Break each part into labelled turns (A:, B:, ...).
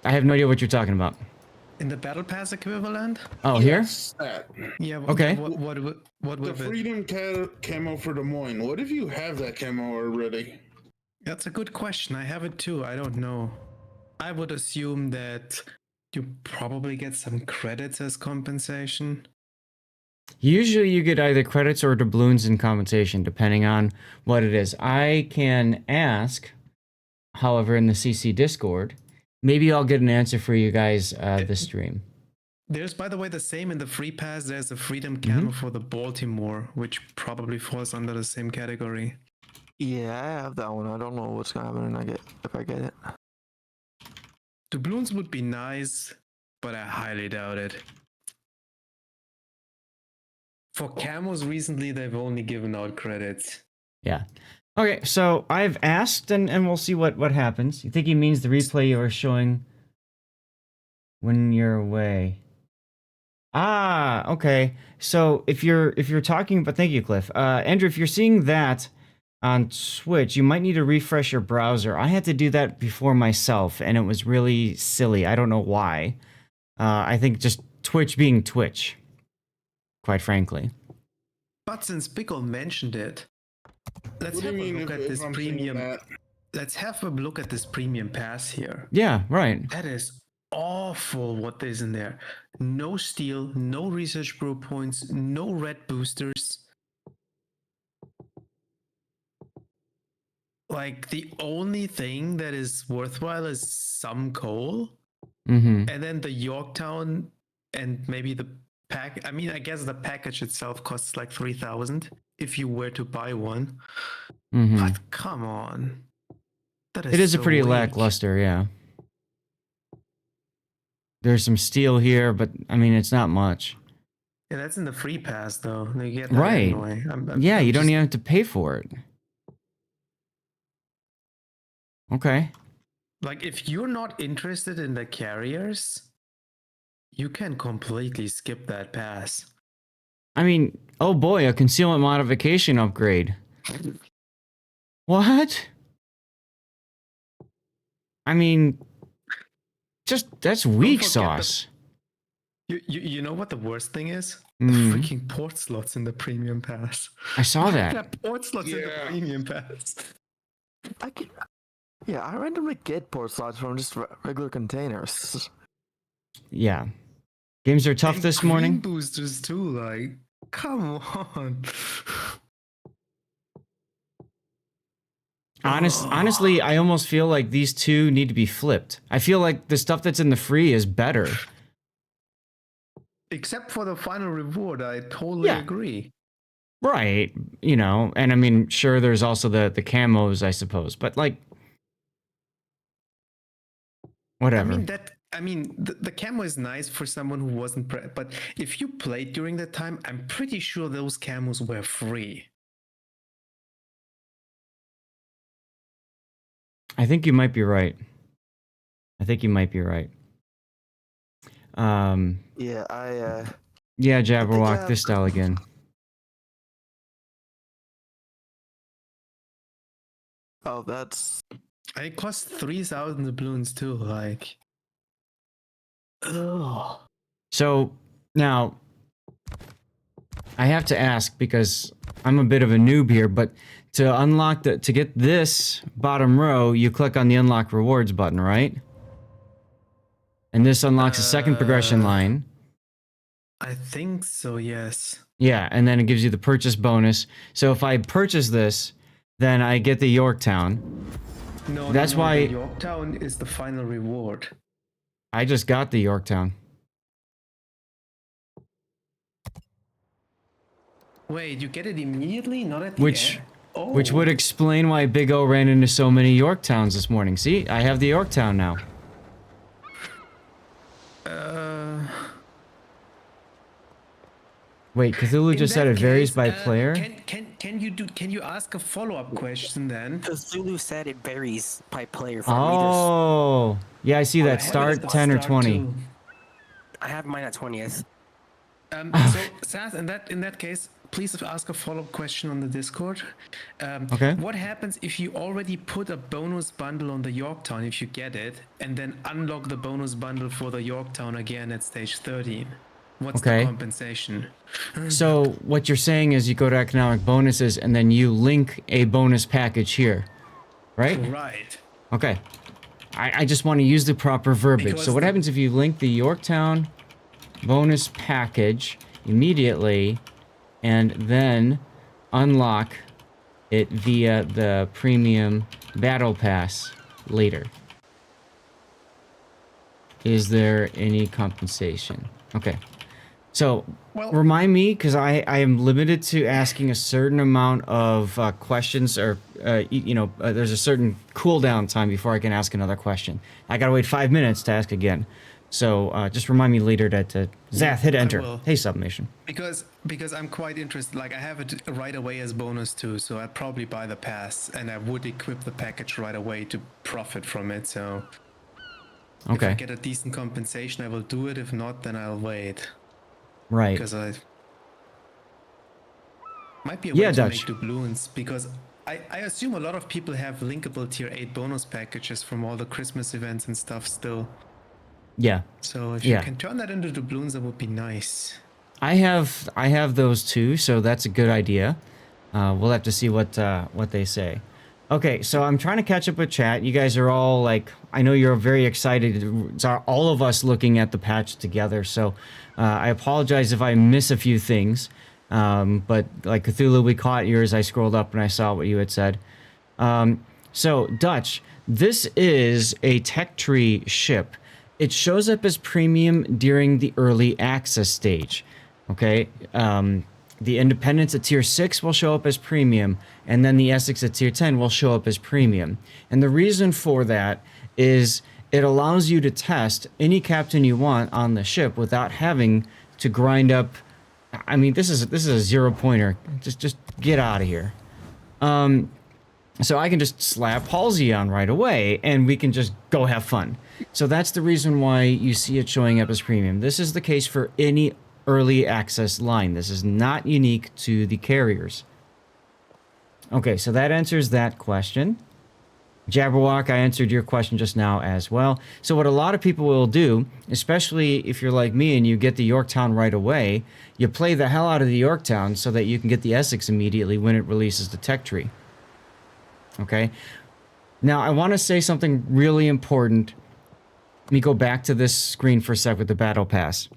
A: I have no idea what you're talking about.
B: In the battle pass equivalent?
A: Oh, here?
C: Yes, that.
B: Yeah.
A: Okay.
B: What
C: The
B: with it?
C: Freedom camo for Des Moines. What if you have that camo already?
B: That's a good question. I have it too. I don't know. I would assume that you probably get some credits as compensation.
A: Usually you get either credits or doubloons in compensation, depending on what it is. I can ask, however, in the CC Discord. Maybe I'll get an answer for you guys this stream.
B: There's, by the way, the same in the free pass. There's a Freedom camo for the Baltimore, which probably falls under the same category.
D: Yeah, I have that one. I don't know what's gonna happen if I get it.
B: Doubloons would be nice, but I highly doubt it. For camos recently, they've only given out credits.
A: Yeah. Okay, so I've asked, and we'll see what happens. You think he means the replay you are showing when you're away? Ah, okay. So if you're talking about, thank you, Cliff. Andrew, if you're seeing that on Switch, you might need to refresh your browser. I had to do that before myself, and it was really silly. I don't know why. I think just Twitch being Twitch, quite frankly.
B: But since Pickle mentioned it, let's have a look at this premium. Let's have a look at this premium pass here.
A: Yeah, right.
B: That is awful what is in there. No steel, no research brew points, no red boosters. Like, the only thing that is worthwhile is some coal.
A: Mm-hmm.
B: And then the Yorktown and maybe the pack. I mean, I guess the package itself costs like 3,000 if you were to buy one.
A: Mm-hmm.
B: But come on. That is
A: It is
B: so
A: a pretty
B: weak.
A: lackluster, yeah. There's some steel here, but I mean, it's not much.
B: Yeah, that's in the free pass, though. You get that
A: Right.
B: anyway.
A: Yeah,
B: I'm
A: you don't
B: just-
A: even have to pay for it. Okay.
B: Like, if you're not interested in the carriers, you can completely skip that pass.
A: I mean, oh boy, a concealment modification upgrade. What? I mean, just that's weak
B: forget
A: sauce.
B: You know what the worst thing is?
A: Mhm.
B: The freaking port slots in the premium pass.
A: I saw
B: Why
A: that.
B: got port slots in the
C: Yeah.
B: premium pass.
D: I randomly get port slots from just regular containers.
A: Yeah. Games are tough
B: And
A: this
B: green
A: morning.
B: boosters too, like, come on.
A: Honestly, I almost feel like these two need to be flipped. I feel like the stuff that's in the free is better.
B: Except for the final reward, I totally agree.
A: Right. You know, and I mean, sure, there's also the camos, I suppose, but like, whatever.
B: I mean, the camo is nice for someone who wasn't but if you played during that time, I'm pretty sure those camos were free.
A: I think you might be right.
D: Yeah,
A: Yeah, Jabberwock, this style again.
D: Oh, that's...
B: It costs 3,000 doubloons too, like... Ugh.
A: So, now, I have to ask, because I'm a bit of a noob here, but to unlock to get this bottom row, you click on the unlock rewards button, right? And this unlocks a second progression line.
B: I think so, yes.
A: Yeah, and then it gives you the purchase bonus. So if I purchase this, then I get the Yorktown.
B: No,
A: That's why
B: the Yorktown is the final reward.
A: I just got the Yorktown.
B: Wait, you get it immediately, not at the
A: Which
B: end? Oh.
A: Which would explain why Big O ran into so many Yorktowns this morning. See, I have the Yorktown now. Wait, Cthulhu just said it varies by player?
B: Can you ask a follow-up question then?
E: Zulu said it varies by player.
A: Oh, yeah, I see that. Start 10 or 20.
B: Too.
E: I have mine at 20th.
B: So Zath, in that case, please ask a follow-up question on the Discord.
A: Okay.
B: What happens if you already put a bonus bundle on the Yorktown, if you get it, and then unlock the bonus bundle for the Yorktown again at stage 13? What's
A: Okay.
B: the compensation?
A: So what you're saying is you go to economic bonuses and then you link a bonus package here, right?
B: Right.
A: Okay. I just want to use the proper verbiage.
B: Because
A: So what
B: the-
A: happens if you link the Yorktown bonus package immediately and then unlock it via the premium battle pass later? Is there any compensation? Okay. So,
B: Well-
A: remind me, because I am limited to asking a certain amount of questions, or, there's a certain cooldown time before I can ask another question. I gotta wait 5 minutes to ask again. So, just remind me later to Zath, hit enter.
B: will.
A: Hey, Subnation.
B: Because I'm quite interested. Like, I have it right away as bonus too, so I'd probably buy the pass, and I would equip the package right away to profit from it. So if I
A: Okay,
B: get a decent compensation, I will do it. If not, then I'll wait.
A: right.
B: Because I might be a
A: Yeah,
B: way to
A: Dutch.
B: make doubloons, because I assume a lot of people have linkable tier 8 bonus packages from all the Christmas events and stuff still.
A: Yeah.
B: So if
A: Yeah.
B: you can turn that into doubloons, that would be nice.
A: I have those too, so that's a good idea. We'll have to see what they say. Okay, so I'm trying to catch up with chat. You guys are all like, I know you're very excited. It's all of us looking at the patch together. So I apologize if I miss a few things. But like Cthulhu, we caught yours. I scrolled up and I saw what you had said. So Dutch, this is a tech tree ship. It shows up as premium during the early access stage. Okay, the Independence at tier 6 will show up as premium, and then the Essex at tier 10 will show up as premium. And the reason for that is it allows you to test any captain you want on the ship without having to grind up. I mean, this is a 0-pointer. Just get out of here. So I can just slap Halsey on right away, and we can just go have fun. So that's the reason why you see it showing up as premium. This is the case for any early access line. This is not unique to the carriers. Okay, so that answers that question. Jabberwock, I answered your question just now as well. So what a lot of people will do, especially if you're like me and you get the Yorktown right away, you play the hell out of the Yorktown so that you can get the Essex immediately when it releases the tech tree. Okay? Now, I want to say something really important. Let me go back to this screen for a sec with the Battle Pass.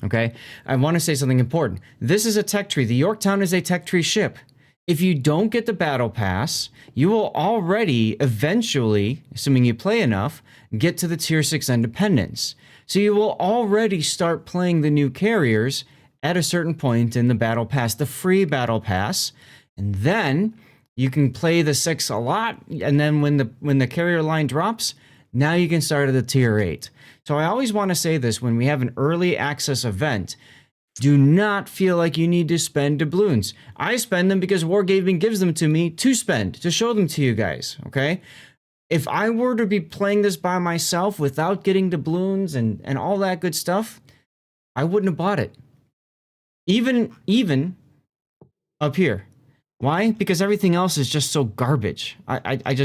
A: Okay? I want to say something important. This is a tech tree. The Yorktown is a tech tree ship. If you don't get the Battle Pass, you will already eventually, assuming you play enough, get to the Tier 6 Independence. So you will already start playing the new carriers at a certain point in the Battle Pass, the free Battle Pass, and then you can play the 6 a lot, and then when the carrier line drops, now you can start at the Tier 8. So I always want to say this when we have an early access event. Do not feel like you need to spend doubloons. I spend them because Wargaming gives them to me to spend, to show them to you guys, okay? If I were to be playing this by myself without getting doubloons and all that good stuff, I wouldn't have bought it. Even up here. Why? Because everything else is just so garbage. I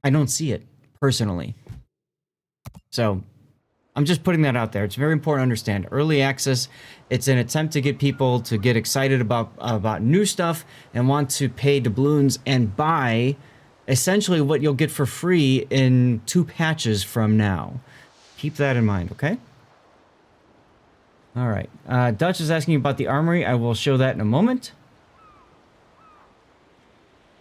A: don't see it, personally. So I'm just putting that out there. It's very important to understand. Early access, it's an attempt to get people to get excited about new stuff and want to pay doubloons and buy essentially what you'll get for free in 2 patches from now. Keep that in mind, okay? All right. Dutch is asking about the armory. I will show that in a moment.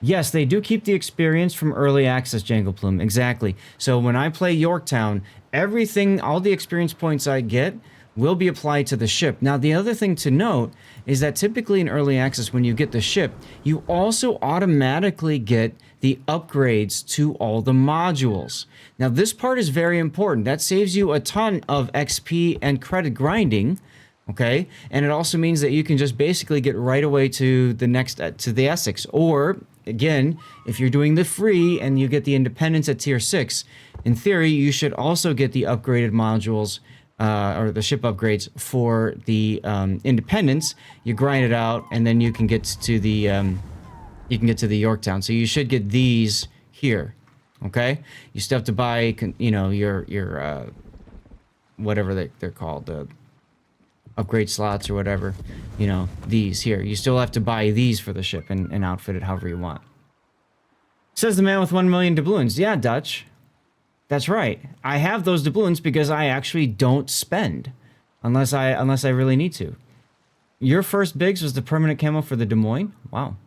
A: Yes, they do keep the experience from early access, Jangle Plume. Exactly. So when I play Yorktown, everything, all the experience points I get will be applied to the ship. Now, the other thing to note is that typically in early access, when you get the ship, you also automatically get the upgrades to all the modules. Now, this part is very important. That saves you a ton of XP and credit grinding. Okay, and it also means that you can just basically get right away to the next, to the Essex. Or, again, if you're doing the free and you get the Independence at tier 6, in theory, you should also get the upgraded modules or the ship upgrades for the Independence. You grind it out, and then you can get to the Yorktown. So you should get these here, okay? You still have to buy, you know, your whatever they're called, upgrade slots or whatever. You know, these here. You still have to buy these for the ship and outfit it however you want. Says the man with 1 million doubloons. Yeah, Dutch. That's right. I have those doubloons because I actually don't spend unless I really need to. Your first bigs was the permanent camo for the Des Moines? Wow.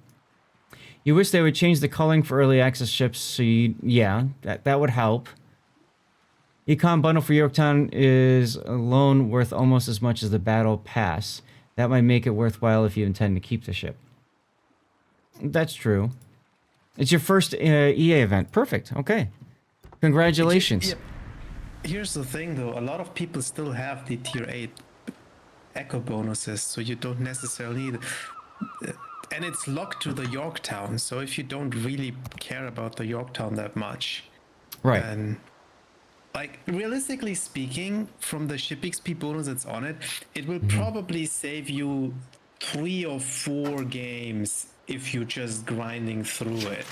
A: You wish they would change the coloring for early access ships, so yeah, that would help. Econ bundle for Yorktown is alone worth almost as much as the battle pass. That might make it worthwhile if you intend to keep the ship. That's true. It's your first EA event. Perfect. Okay. Congratulations.
B: Yeah. Here's the thing, though. A lot of people still have the tier 8 echo bonuses, so you don't necessarily need... And it's locked to the Yorktown, so if you don't really care about the Yorktown that much...
A: Right.
B: And, like, realistically speaking, from the ship XP bonus that's on it, it will probably save you 3 or 4 games if you're just grinding through it.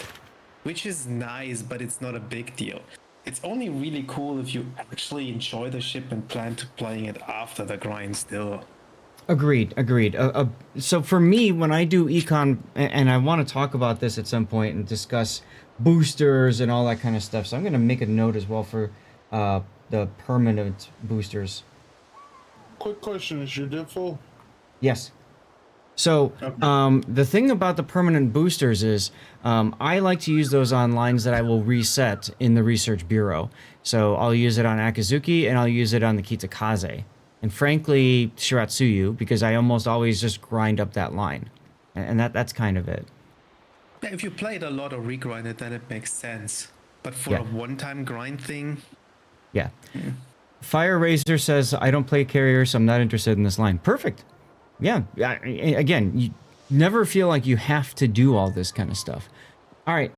B: Which is nice, but it's not a big deal. It's only really cool if you actually enjoy the ship and plan to playing it after the grind still.
A: Agreed. So for me, when I do econ, and I want to talk about this at some point and discuss boosters and all that kind of stuff, so I'm going to make a note as well for the permanent boosters.
C: Quick question: is your div full?
A: Yes. So the thing about the permanent boosters is I like to use those on lines that I will reset in the Research Bureau. So I'll use it on Akizuki and I'll use it on the Kitakaze. And frankly, Shiratsuyu, because I almost always just grind up that line. And that's kind of it.
B: Yeah, if you play it a lot or regrind it, then it makes sense. But for a one-time grind thing...
A: Yeah. Fire Razor says, I don't play carrier, so I'm not interested in this line. Perfect. Yeah, again, you never feel like you have to do all this kind of stuff. All right,